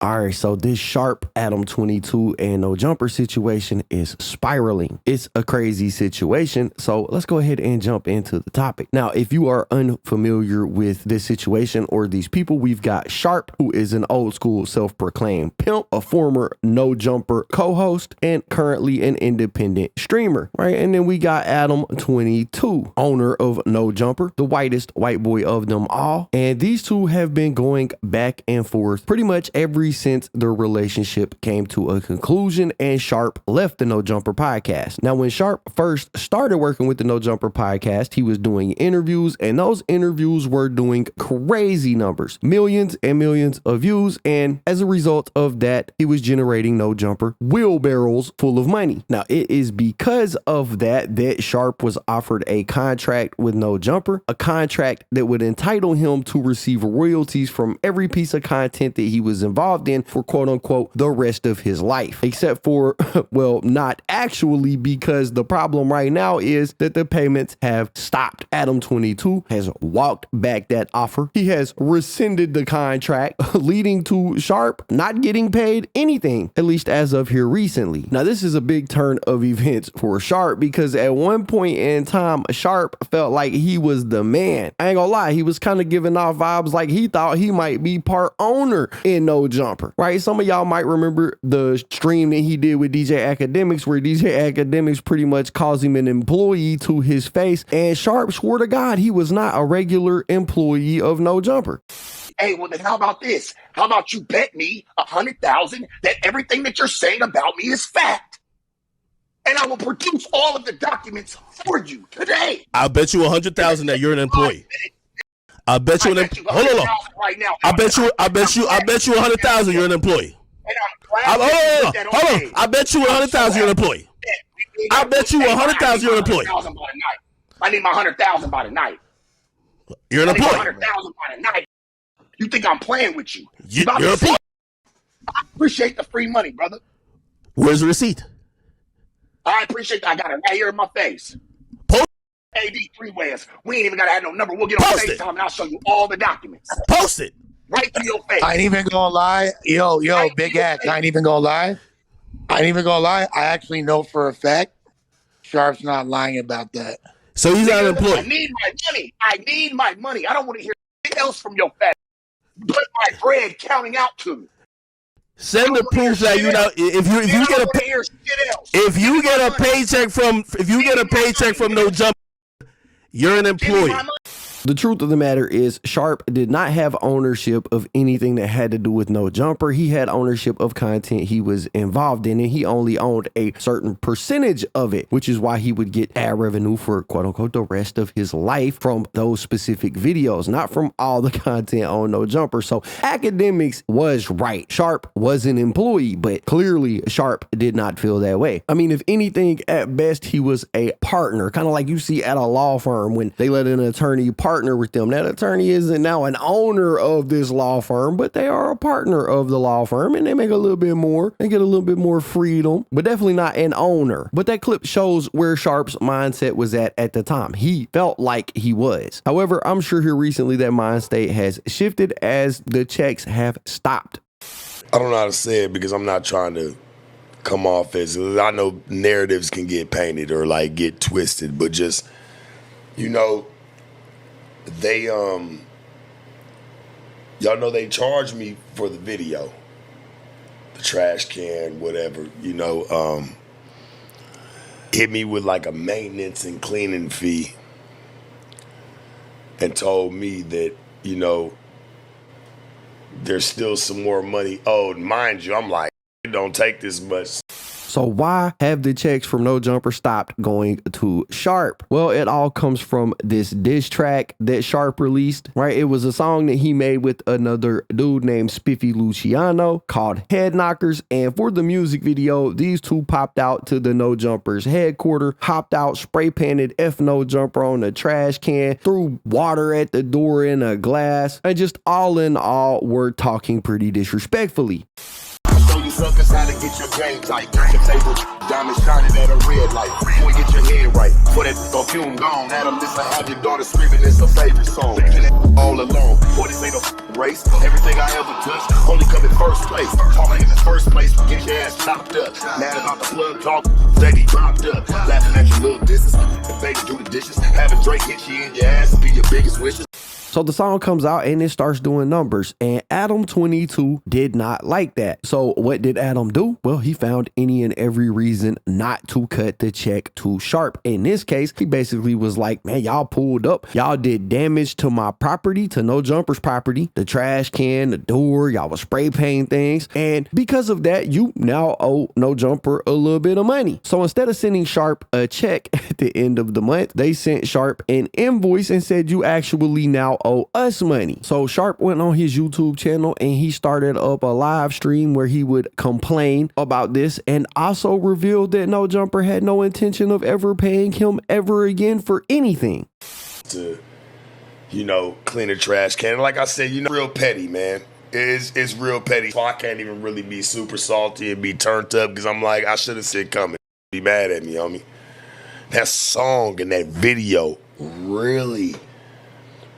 All right, so this Sharp, Adam22, and No Jumper situation is spiraling. It's a crazy situation, so let's go ahead and jump into the topic. Now, if you are unfamiliar with this situation or these people, we've got Sharp, who is an old school self-proclaimed pimp, a former No Jumper co-host, and currently an independent streamer, right? And then we got Adam22, owner of No Jumper, the whitest white boy of them all. And these two have been going back and forth pretty much every since their relationship came to a conclusion and Sharp left the No Jumper podcast. Now, when Sharp first started working with the No Jumper podcast, he was doing interviews, and those interviews were doing crazy numbers, millions and millions of views. And as a result of that, he was generating No Jumper wheelbarrows full of money. Now, it is because of that Sharp was offered a contract with No Jumper, a contract that would entitle him to receive royalties from every piece of content that he was involved in for quote unquote the rest of his life, except for, well, not actually, because the problem right now is that the payments have stopped. Adam22 has walked back that offer. He has rescinded the contract, leading to Sharp not getting paid anything, at least as of here recently. Now, this is a big turn of events for Sharp, because at one point in time, Sharp felt like he was the man. I ain't gonna lie, he was kind of giving off vibes like he thought he might be part owner in No Jumper, right? Some of y'all might remember the stream that he did with DJ Academics, where DJ Academics pretty much calls him an employee to his face, and Sharp swore to God he was not a regular employee of No Jumper. Hey, well, then how about this? How about you bet me 100,000 that everything that you're saying about me is fact? And I will produce all of the documents for you today. I'll bet you 100,000 that you're an employee. I bet you. Hold on. Right now. I bet you 100,000 you're an employee. Hold on. I bet you 100,000 you're an employee. I bet you 100,000 you're an employee. I need my 100,000 by the night. You're an employee. 100,000 by the night. You think I'm playing with you? You're an employee. I appreciate the free money, brother. Where's the receipt? I appreciate that. I got it right here in my face. Post AD three-wayers. We ain't even got to have no number. We'll get on FaceTime and I'll show you all the documents. Post it. Right to your face. I ain't even gonna lie. Yo, right, Big Act. I ain't even gonna lie. I actually know for a fact Sharp's not lying about that. So he's not an employee. I need my money. I need my money. I don't want to hear anything else from your fat. Put my bread counting out to me. Send the proof that you know if you get a paycheck from No Jumper, you're an employee. The truth of the matter is Sharp did not have ownership of anything that had to do with No Jumper. He had ownership of content he was involved in, and he only owned a certain percentage of it, which is why he would get ad revenue for quote unquote the rest of his life from those specific videos, not from all the content on No Jumper. So Academics was right. Sharp was an employee, but clearly Sharp did not feel that way. I mean, if anything, at best, he was a partner, kind of like you see at a law firm when they let an attorney partner with them. That attorney isn't now an owner of this law firm, but they are a partner of the law firm, and they make a little bit more. They get a little bit more freedom, but definitely not an owner. But that clip shows where Sharp's mindset was at the time. He felt like he was. However, I'm sure here recently that mind state has shifted as the checks have stopped. I don't know how to say it because I'm not trying to come off as, I know narratives can get painted or like get twisted, but just, you know, they y'all know they charged me for the video, the trash can, whatever, you know, hit me with like a maintenance and cleaning fee and told me that, you know, there's still some more money owed. Mind you, I'm like, it don't take this much. So why have the checks from No Jumper stopped going to Sharp? Well, it all comes from this diss track that Sharp released, right? It was a song that he made with another dude named Spiffy Luciano called Head Knockers. And for the music video, these two popped out to the No Jumper's headquarters, hopped out, spray painted F No Jumper on the trash can, threw water at the door in a glass, and just all in all, were talking pretty disrespectfully. suckers how to get your game tight. Turn the table, diamond shining at a red light. You ain't get your head right. For that perfume gone, Adam, this I have your daughter screaming, it's her favorite song. And that all alone. Boy, this ain't a race. Everything I ever touched only come in first place. All in the first place, get your ass chopped up. Mad about the plug talk, steady dropped up. Laughing at your little disses. And baby do the dishes. Having Drake hit you in your ass and be your biggest wishes. So the song comes out and it starts doing numbers, and Adam22 did not like that. So what did Adam do? Well, he found any and every reason not to cut the check to Sharp. In this case, he basically was like, man, y'all pulled up. Y'all did damage to my property, to No Jumper's property, the trash can, the door, y'all was spray painting things. And because of that, you now owe No Jumper a little bit of money. So instead of sending Sharp a check at the end of the month, they sent Sharp an invoice and said, you actually now owe us money. So Sharp went on his YouTube channel and he started up a live stream where he would complain about this and also revealed that No Jumper had no intention of ever paying him ever again for anything. To, clean a trash can. Like I said, real petty, man. It's real petty. So I can't even really be super salty and be turned up because I'm like, I should have said coming. Be mad at me, homie. That song and that video really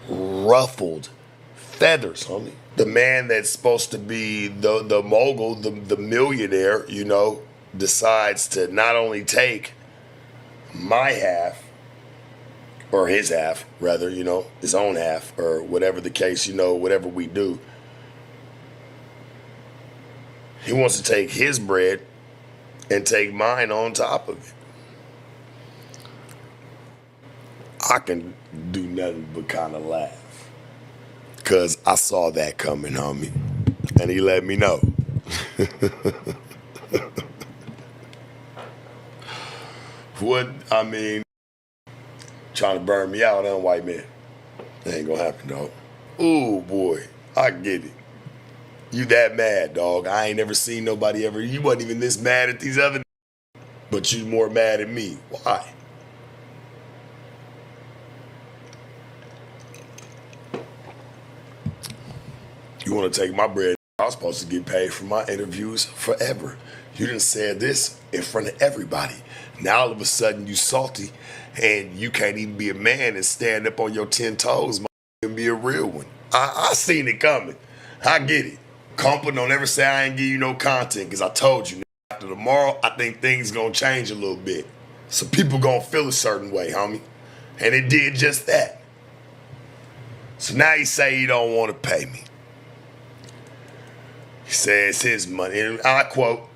ruffled feathers, homie. The man that's supposed to be the mogul, the millionaire, decides to not only take my half, or his half, rather, his own half, or whatever the case, whatever we do. He wants to take his bread and take mine on top of it. I can do nothing but kind of laugh. Because I saw that coming, homie. And he let me know. Trying to burn me out, white man. That ain't gonna happen, dog. Ooh, boy, I get it. You that mad, dog. I ain't never seen nobody ever. You wasn't even this mad at these other, but you more mad at me. Why? You want to take my bread? I was supposed to get paid for my interviews forever. You done said this in front of everybody. Now all of a sudden you salty and you can't even be a man and stand up on your 10 toes and be a real one. I seen it coming. I get it. Compa, don't ever say I ain't give you no content because I told you. After tomorrow, I think things gonna change a little bit. So people gonna feel a certain way, homie. And it did just that. So now he say he don't want to pay me. He said it's his money. And I quote,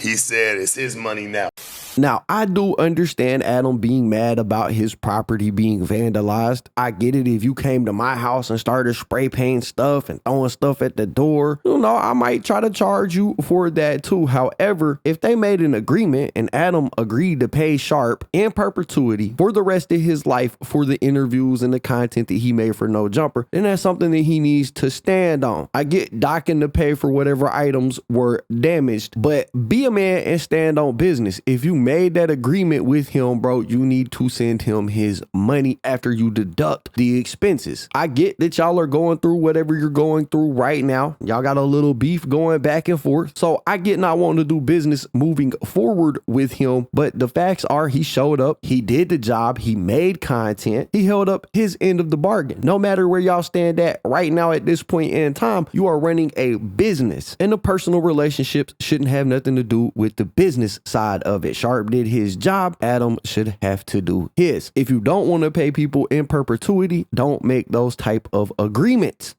he said it's his money now. Now, I do understand Adam being mad about his property being vandalized. I get it. If you came to my house and started spray painting stuff and throwing stuff at the door, I might try to charge you for that too. However, if they made an agreement and Adam agreed to pay Sharp in perpetuity for the rest of his life for the interviews and the content that he made for No Jumper, then that's something that he needs to stand on. I get docking to pay for whatever items were damaged, but be a man and stand on business. If you made that agreement with him, bro, you need to send him his money after you deduct the expenses. I get that y'all are going through whatever you're going through right now. Y'all got a little beef going back and forth. So I get not wanting to do business moving forward with him, but the facts are he showed up, he did the job, he made content, he held up his end of the bargain. No matter where y'all stand at right now at this point in time, you are running a business, and the personal relationships shouldn't have nothing to do with the business side of it. Sharp did his job, Adam should have to do his. If you don't want to pay people in perpetuity, don't make those type of agreements.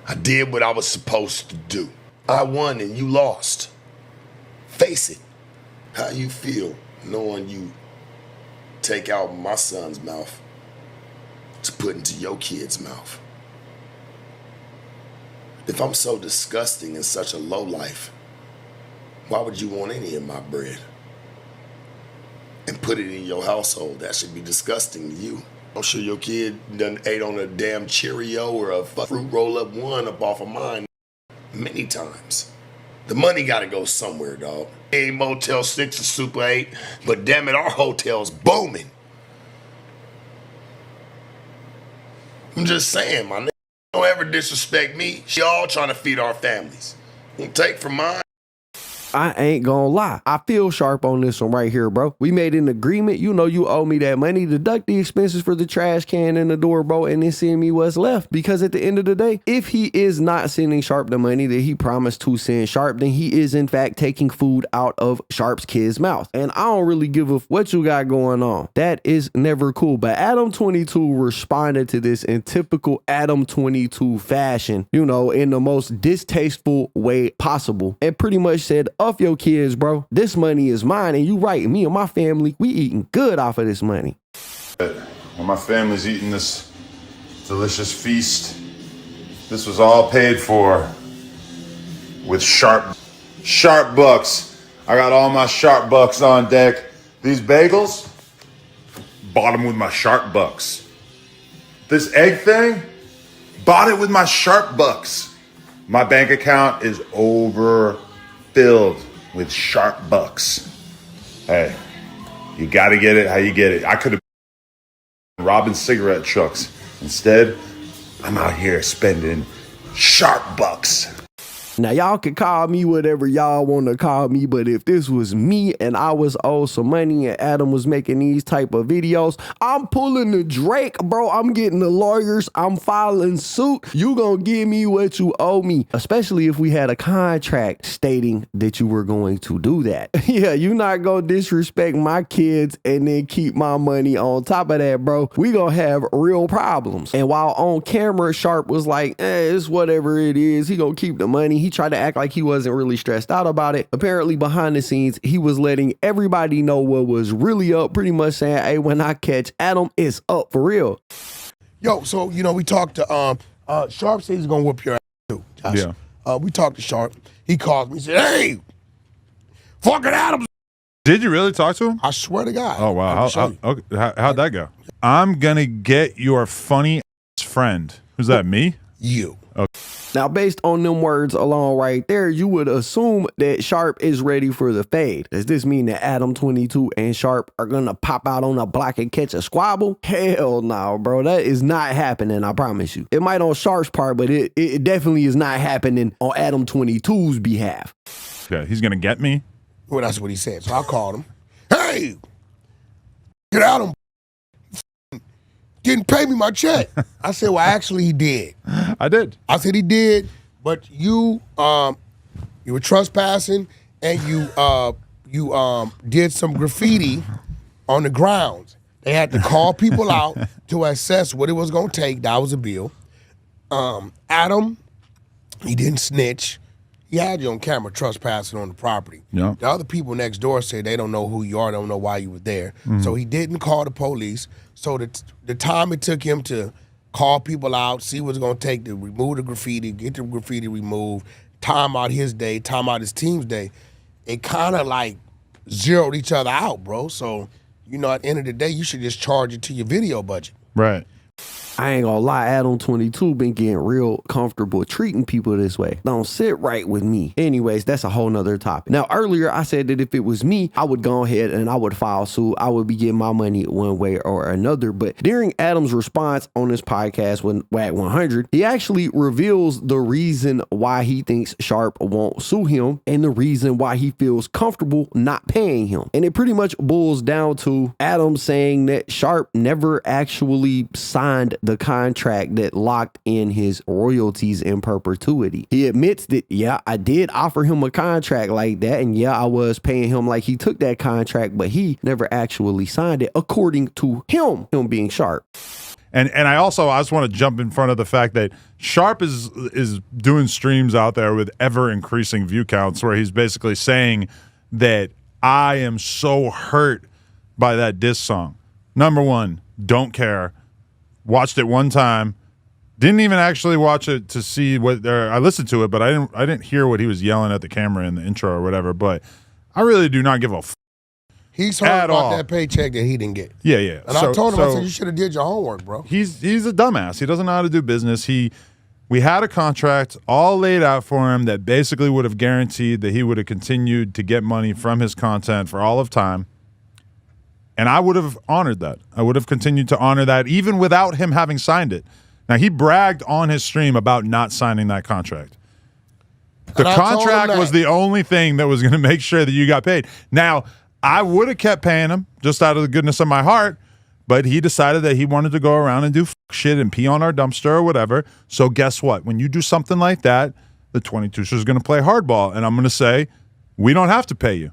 I did what I was supposed to do. I won and you lost. Face it. How you feel knowing you take out my son's mouth to put into your kid's mouth? If I'm so disgusting and such a lowlife, why would you want any of my bread and put it in your household? That should be disgusting to you. I'm sure your kid done ate on a damn Cheerio or a fruit roll-up one up off of mine many times. The money gotta go somewhere, dog. Ain't Motel 6 or Super 8, but damn it, our hotel's booming. I'm just saying, my nigga, don't ever disrespect me. She all trying to feed our families. You take from mine. I ain't gonna lie. I feel Sharp on this one right here, bro. We made an agreement. You know you owe me that money. Deduct the expenses for the trash can and the door, bro, and then send me what's left. Because at the end of the day, if he is not sending Sharp the money that he promised to send Sharp, then he is in fact taking food out of Sharp's kid's mouth. And I don't really give a what you got going on. That is never cool. But Adam22 responded to this in typical Adam22 fashion, you know, in the most distasteful way possible, and pretty much said, off your kids, bro. This money is mine, and you right. Me and my family, we eating good off of this money. When my family's eating this delicious feast, this was all paid for with sharp bucks. I got all my sharp bucks on deck. These bagels, bought them with my sharp bucks. This egg thing, bought it with my sharp bucks. My bank account is overfilled with sharp bucks. Hey, you gotta get it how you get it. I could have been robbing cigarette trucks. Instead, I'm out here spending sharp bucks. Now, y'all can call me whatever y'all want to call me, but if this was me and I was owed some money and Adam was making these type of videos, I'm pulling the Drake, bro. I'm getting the lawyers. I'm filing suit. You gonna give me what you owe me, especially if we had a contract stating that you were going to do that. Yeah, you not gonna disrespect my kids and then keep my money on top of that, bro. We gonna have real problems. And while on camera, Sharp was like, it's whatever it is. He gonna keep the money. He tried to act like he wasn't really stressed out about it. Apparently behind the scenes, he was letting everybody know what was really up, pretty much saying, hey, when I catch Adam, it's up for real. Yo, so, you know, we talked to, Sharp said he's gonna whoop your ass too, Josh. Yeah. We talked to Sharp. He called me, he said, hey, fucking Adam. Did you really talk to him? I swear to God. Oh, wow. How'd that go? I'm gonna get your funny ass friend. Who's that, me? You. Okay. Now, based on them words alone right there, you would assume that Sharp is ready for the fade. Does this mean that Adam22 and Sharp are gonna pop out on a block and catch a squabble? Hell no, bro. That is not happening, I promise you. It might on Sharp's part, but it definitely is not happening on Adam22's behalf. Okay, he's gonna get me? Well, that's what he said. So I called him. Hey, get Adam. Didn't pay me my check. I said, well, actually, he did. I did. I said he did, but you were trespassing and you did some graffiti on the grounds. They had to call people out to assess what it was gonna take. That was a bill. Adam, he didn't snitch. He had you on camera trespassing on the property. Yeah. The other people next door say they don't know who you are, don't know why you were there. So he didn't call the police. So the time it took him to call people out, see what it's going to take to remove the graffiti, get the graffiti removed, time out his day, time out his team's day, it kind of like zeroed each other out, bro. So, you know, at the end of the day, you should just charge it to your video budget. Right. I ain't gonna lie, Adam22 been getting real comfortable treating people this way. Don't sit right with me. Anyways, that's a whole nother topic. Now, earlier I said that if it was me, I would go ahead and I would file suit. I would be getting my money one way or another. But during Adam's response on this podcast with WAC 100, he actually reveals the reason why he thinks Sharp won't sue him and the reason why he feels comfortable not paying him. And it pretty much boils down to Adam saying that Sharp never actually signed the contract that locked in his royalties in perpetuity. He admits that, yeah, I did offer him a contract like that, and yeah, I was paying him like he took that contract, but he never actually signed it, according to him being Sharp. And I just want to jump in front of the fact that Sharp is doing streams out there with ever increasing view counts where he's basically saying that I am so hurt by that diss song. Number one, don't care. Watched it one time, didn't even actually watch it to see what I listened to it, but I didn't hear what he was yelling at the camera in the intro or whatever. But I really do not give a He's heard about that paycheck that he didn't get. Yeah, yeah. And I told him, I said, you should have did your homework, bro. He's a dumbass. He doesn't know how to do business. We had a contract all laid out for him that basically would have guaranteed that he would have continued to get money from his content for all of time. And I would have honored that. I would have continued to honor that even without him having signed it. Now, he bragged on his stream about not signing that contract. The contract was the only thing that was going to make sure that you got paid. Now, I would have kept paying him just out of the goodness of my heart, but he decided that he wanted to go around and do shit and pee on our dumpster or whatever. So guess what? When you do something like that, the 22 is going to play hardball, and I'm going to say, we don't have to pay you.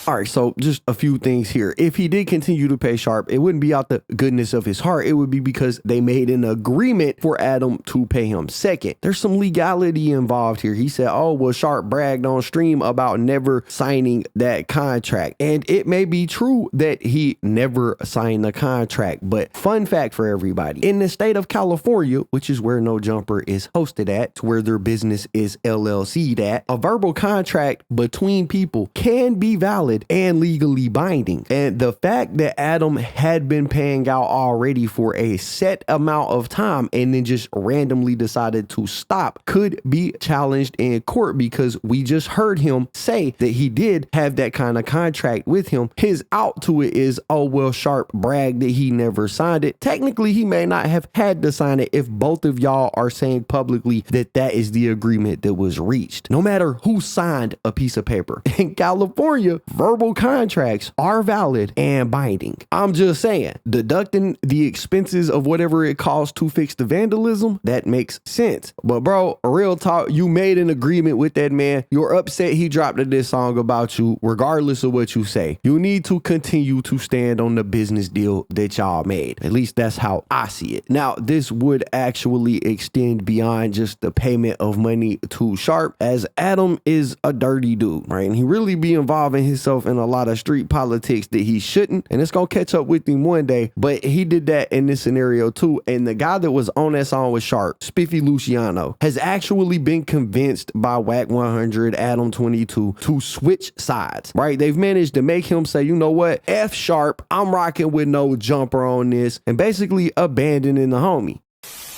All right, so just a few things here. If he did continue to pay Sharp, it wouldn't be out the goodness of his heart. It would be because they made an agreement for Adam to pay him. Second, there's some legality involved here. He said, oh, well, Sharp bragged on stream about never signing that contract. And it may be true that he never signed the contract. But fun fact for everybody, in the state of California, which is where No Jumper is hosted at, where their business is LLC'd at, a verbal contract between people can be valid and legally binding. And the fact that Adam had been paying out already for a set amount of time and then just randomly decided to stop could be challenged in court, because we just heard him say that he did have that kind of contract with him. His out to it is, oh, well, Sharp bragged that he never signed it. Technically, he may not have had to sign it if both of y'all are saying publicly that that is the agreement that was reached. No matter who signed a piece of paper in California, verbal contracts are valid and binding. I'm just saying, deducting the expenses of whatever it costs to fix the vandalism, that makes sense. But bro, real talk, you made an agreement with that man. You're upset he dropped this song about you, regardless of what you say. You need to continue to stand on the business deal that y'all made. At least that's how I see it. Now, this would actually extend beyond just the payment of money to Sharp, as Adam is a dirty dude, right? And he really be involving himself in a lot of street politics that he shouldn't, and it's gonna catch up with him one day. But he did that in this scenario too. And the guy that was on that song with Sharp, Spiffy Luciano, has actually been convinced by Whack 100, Adam22 to switch sides, right? They've managed to make him say, you know what, F Sharp, I'm rocking with No Jumper on this, and basically abandoning the homie.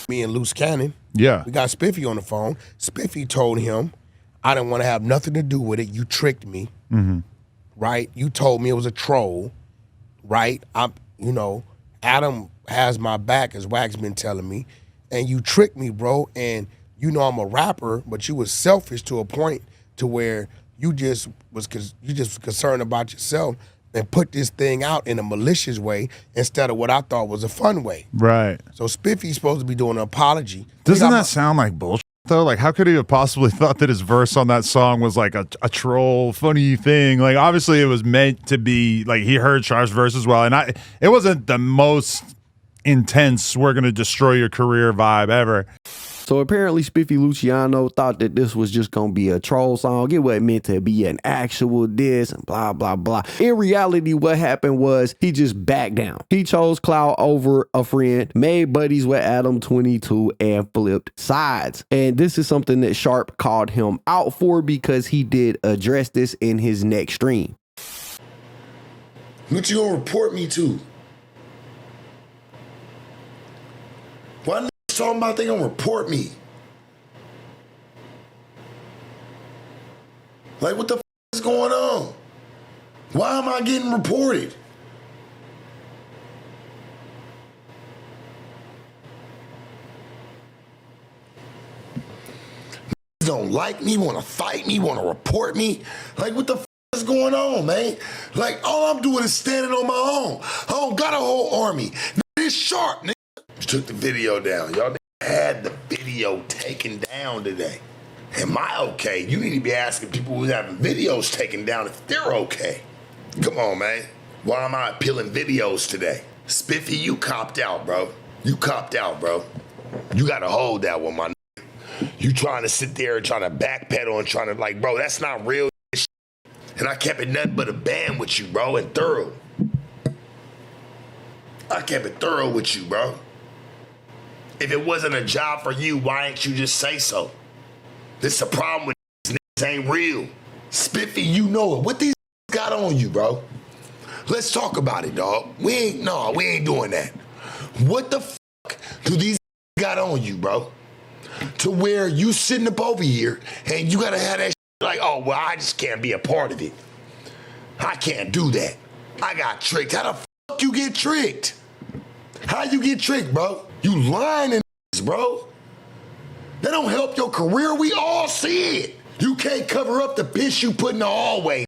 Me and Loose Cannon, Yeah. we got Spiffy on the phone. Spiffy told him, I didn't want to have nothing to do with it. You tricked me. Right? You told me it was a troll, right? Adam has my back, as Wack's been telling me, and you tricked me, bro. And you know I'm a rapper, but you was selfish to a point to where you just was concerned about yourself and put this thing out in a malicious way instead of what I thought was a fun way. Right. So Spiffy's supposed to be doing an apology. Doesn't that sound like bullshit, though? Like, how could he have possibly thought that his verse on that song was like a troll, funny thing? Like, obviously it was meant to be, like, he heard Sharp's verse as well. And it wasn't the most intense, we're going to destroy your career vibe ever. So apparently Spiffy Luciano thought that this was just going to be a troll song. It wasn't meant to be an actual diss and blah, blah, blah. In reality, what happened was he just backed down. He chose clout over a friend, made buddies with Adam22, and flipped sides. And this is something that Sharp called him out for, because he did address this in his next stream. What you gonna report me to? Why talking about they gonna report me? Like, what the is going on? Why am I getting reported? Don't like me, want to fight me, want to report me. Like, what the is going on, man? Like, all I'm doing is standing on my own. I don't got a whole army. It's Sharp, nigga. Took the video down. Y'all had the video taken down today. Am I okay? You need to be asking people who's having videos taken down if they're okay. Come on, man. Why am I appealing videos today? Spiffy, you copped out, bro. You copped out, bro. You got to hold that one, my nigga. You trying to sit there and trying to backpedal and trying to, like, bro, that's not real shit. And I kept it nothing but a band with you, bro, and thorough. I kept it thorough with you, bro. If it wasn't a job for you, why ain't you just say so? This is a problem with these niggas ain't real. Spiffy, you know it. What these got on you, bro? Let's talk about it, dog. We ain't doing that. What the fuck do these got on you, bro? To where you sitting up over here and you gotta have that shit like, oh, well, I just can't be a part of it. I can't do that. I got tricked. How the fuck you get tricked? How you get tricked, bro? You lying in this, bro. That don't help your career. We all see it. You can't cover up the piss you put in the hallway.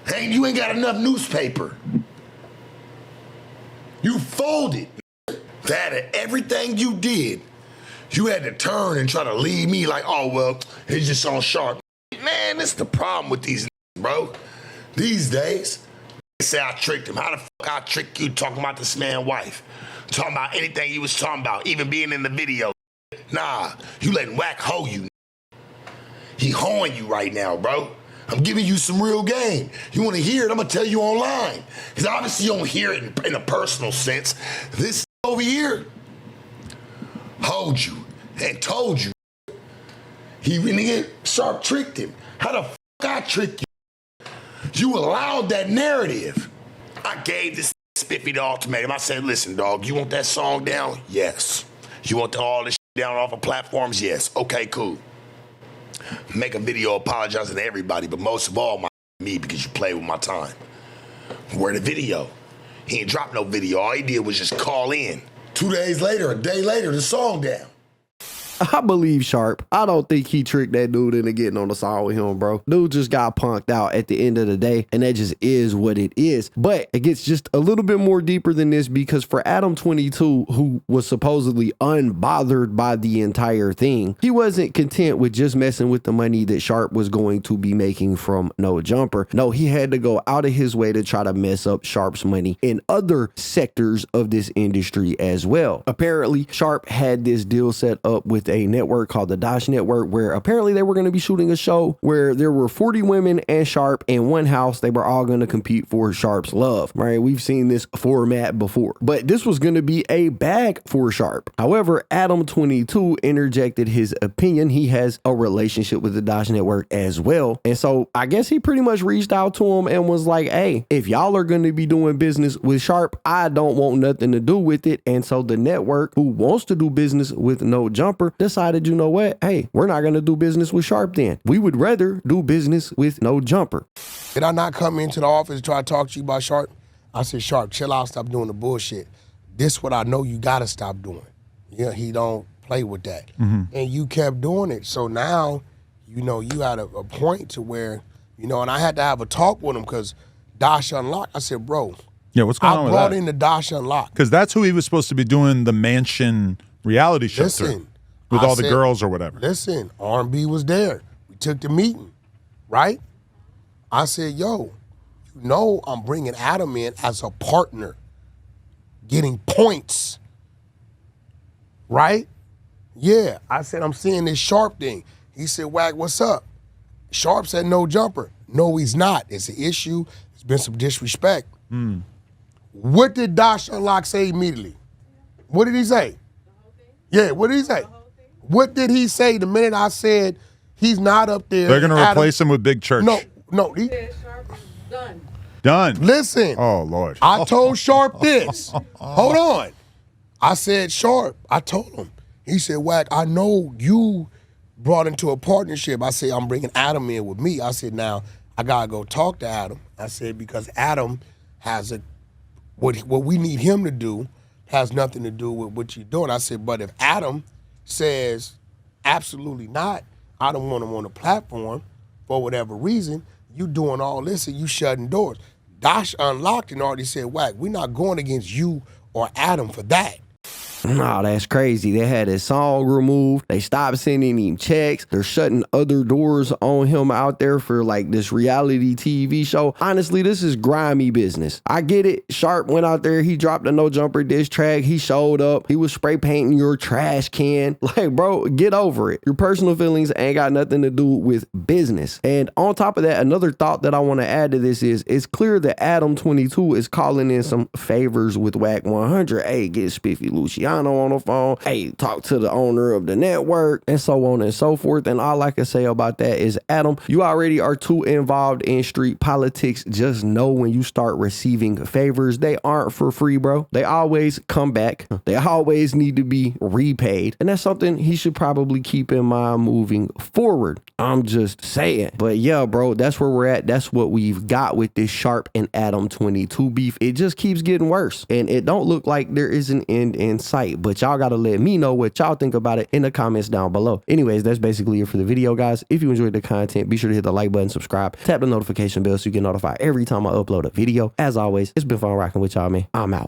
Hey, you ain't got enough newspaper. You folded. That everything you did, you had to turn and try to leave me like, oh, well, it's just on Sharp. Man, this is the problem with these bro. These days, they say I tricked him. How the fuck I trick you talking about this man's wife? Talking about anything he was talking about, even being in the video. Nah, you letting Wack hoe you. He hoeing you right now, bro. I'm giving you some real game. You want to hear it, I'm going to tell you online. Because obviously you don't hear it in a personal sense. This over here hoed you and told you. He really Sharp tricked him. How the fuck I trick you? You allowed that narrative. I gave this Spiffy the ultimatum. I said, listen, dog, you want that song down? Yes. You want all this down off of platforms? Yes. Okay, cool. Make a video apologizing to everybody, but most of all, me, because you played with my time. Where the video? He ain't dropped no video. All he did was just call in. 2 days later, a day later, the song down. I believe Sharp. I don't think he tricked that dude into getting on the song with him, bro. Dude just got punked out at the end of the day, and that just is what it is. But it gets just a little bit more deeper than this, because for Adam22, who was supposedly unbothered by the entire thing, he wasn't content with just messing with the money that Sharp was going to be making from No Jumper. No, he had to go out of his way to try to mess up Sharp's money in other sectors of this industry as well. Apparently, Sharp had this deal set up with a network called the Dosh Network, where apparently they were going to be shooting a show where there were 40 women and Sharp in one house. They were all going to compete for Sharp's love, right? We've seen this format before, but this was going to be a bag for Sharp. However, Adam22 interjected his opinion. He has a relationship with the Dosh Network as well. And so I guess he pretty much reached out to him and was like, hey, if y'all are going to be doing business with Sharp, I don't want nothing to do with it. And so the network, who wants to do business with No Jumper, decided, you know what? Hey, we're not going to do business with Sharp then. We would rather do business with No Jumper. Did I not come into the office and try to talk to you about Sharp? I said, Sharp, chill out, stop doing the bullshit. This what I know you got to stop doing. Yeah, he don't play with that. And you kept doing it. So now, you know, you had a point to where, you know, and I had to have a talk with him because Dosh Unlocked. I said, bro. Yeah, what's going on with that? I brought in the Dosh Unlocked. Because that's who he was supposed to be doing the mansion reality show through. With all the girls or whatever. Listen, R&B was there. We took the meeting, right? I said, yo, you know I'm bringing Adam in as a partner, getting points, right? Yeah, I said, I'm seeing this Sharp thing. He said, Wack, what's up? Sharp said, No Jumper. No, he's not. It's an issue. There's been some disrespect. What did Dosh Unlock say immediately? What did he say? Yeah, what did he say? What did he say the minute I said he's not up there? They're going to replace him with Big Church. No. Done. Listen. Oh, Lord. I told Sharp this. Hold on. I said, Sharp, I told him. He said, Wack, I know you brought into a partnership. I said, I'm bringing Adam in with me. I said, now, I got to go talk to Adam. I said, because Adam has what we need him to do has nothing to do with what you're doing. I said, but if Adam says absolutely not, I don't want him on the platform for whatever reason, you doing all this and you shutting doors. Dosh Unlocked and already said, Wack, we're not going against you or Adam for that. Nah, that's crazy. They had his song removed. They stopped sending him checks. They're shutting other doors on him out there for like this reality TV show. Honestly, this is grimy business. I get it. Sharp went out there. He dropped a No Jumper diss track. He showed up. He was spray painting your trash can. Like, bro, get over it. Your personal feelings ain't got nothing to do with business. And on top of that, another thought that I want to add to this is it's clear that Adam22 is calling in some favors with Wack 100. Hey, get Spiffy Luciano on the phone. Hey, talk to the owner of the network, and so on and so forth. And all I can say about that is, Adam, you already are too involved in street politics. Just know when you start receiving favors, they aren't for free, bro. They always come back. They always need to be repaid. And that's something he should probably keep in mind moving forward. I'm just saying. But yeah, bro, that's where we're at. That's what we've got with this Sharp and Adam22 beef. It just keeps getting worse. And it don't look like there is an end in sight. site, but y'all gotta let me know what y'all think about it in the comments down below. Anyways, that's basically it for the video, guys. If you enjoyed the content, be sure to hit the like button, subscribe, tap the notification bell so you get notified every time I upload a video. As always, it's been fun rocking with y'all, man. I'm out.